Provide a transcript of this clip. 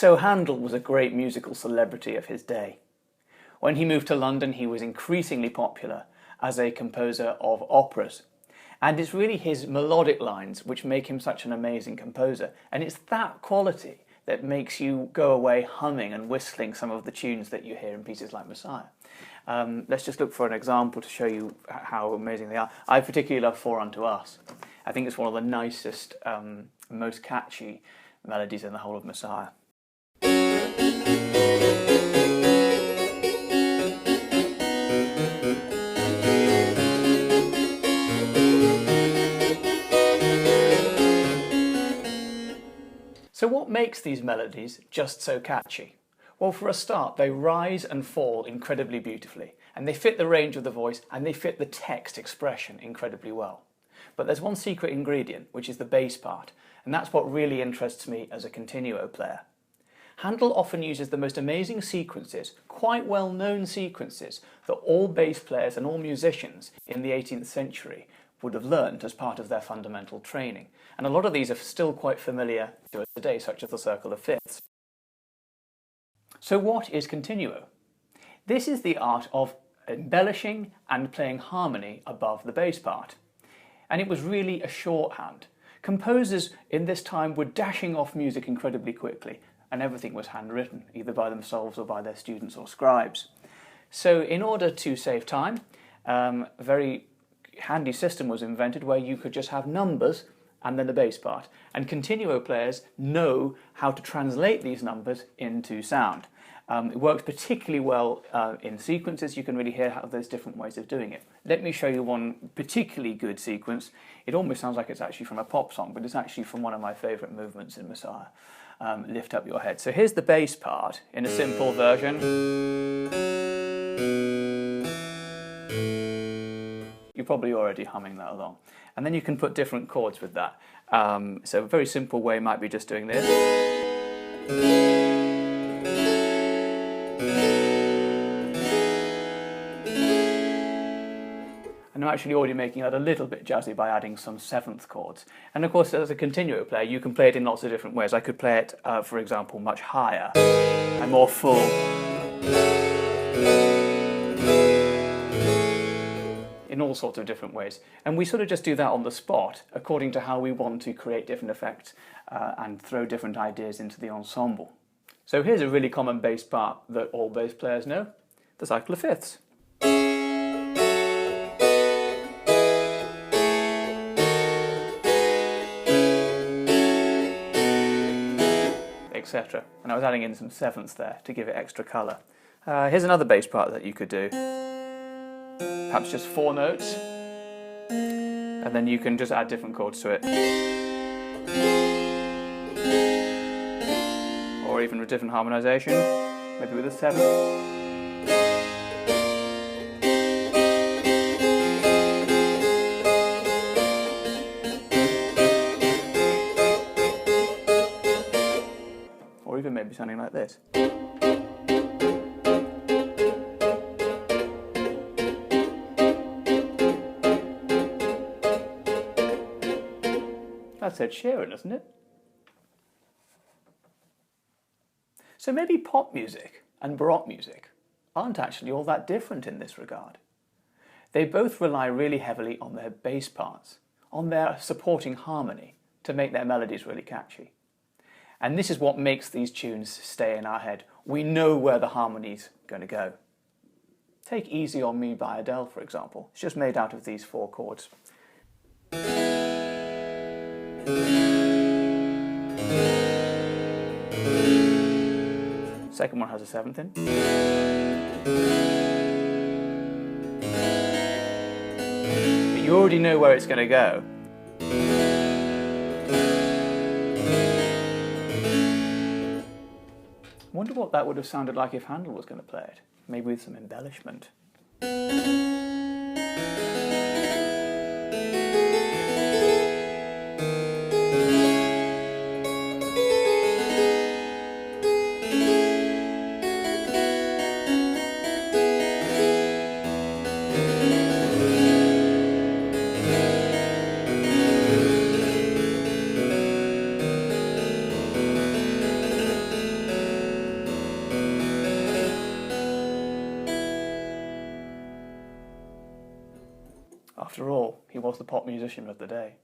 So Handel was a great musical celebrity of his day. When he moved to London, he was increasingly popular as a composer of operas. And it's really his melodic lines which make him such an amazing composer. And it's that quality that makes you go away humming and whistling some of the tunes that you hear in pieces like Messiah. Let's just look for an example to show you how amazing they are. I particularly love For Unto Us. I think it's one of the nicest, most catchy melodies in the whole of Messiah. So what makes these melodies just so catchy? Well, for a start, they rise and fall incredibly beautifully, and they fit the range of the voice and they fit the text expression incredibly well. But there's one secret ingredient, which is the bass part, and that's what really interests me as a continuo player. Handel often uses the most amazing sequences, quite well-known sequences, that all bass players and all musicians in the 18th century would have learned as part of their fundamental training. And a lot of these are still quite familiar to us today, such as the circle of fifths. So what is continuo? This is the art of embellishing and playing harmony above the bass part. And it was really a shorthand. Composers in this time were dashing off music incredibly quickly, and everything was handwritten, either by themselves or by their students or scribes. So in order to save time, a very handy system was invented where you could just have numbers and then the bass part. And continuo players know how to translate these numbers into sound. It works particularly well in sequences. You can really hear how there's different ways of doing it. Let me show you one particularly good sequence. It almost sounds like it's actually from a pop song, but it's actually from one of my favourite movements in Messiah. Lift Up Your Head. So here's the bass part in a simple version. You're probably already humming that along. And then you can put different chords with that. So a very simple way might be just doing this. And I'm actually already making that a little bit jazzy by adding some seventh chords. And of course, as a continuo player, you can play it in lots of different ways. I could play it, for example, much higher and more full. In all sorts of different ways. And we sort of just do that on the spot, according to how we want to create different effects and throw different ideas into the ensemble. So here's a really common bass part that all bass players know, the cycle of fifths. Etc. And I was adding in some sevenths there to give it extra colour. Here's another bass part that you could do. Perhaps just 4 notes, and then you can just add different chords to it. Or even with different harmonisation, maybe with a 7. Or even maybe something like this. That said Sheeran, isn't it? So maybe pop music and Baroque music aren't actually all that different in this regard. They both rely really heavily on their bass parts, on their supporting harmony to make their melodies really catchy. And this is what makes these tunes stay in our head. We know where the harmony's going to go. Take Easy on Me by Adele, for example. It's just made out of these 4 chords. Second one has a 7th in. But you already know where it's going to go. I wonder what that would have sounded like if Handel was going to play it. Maybe with some embellishment. After all, he was the pop musician of the day.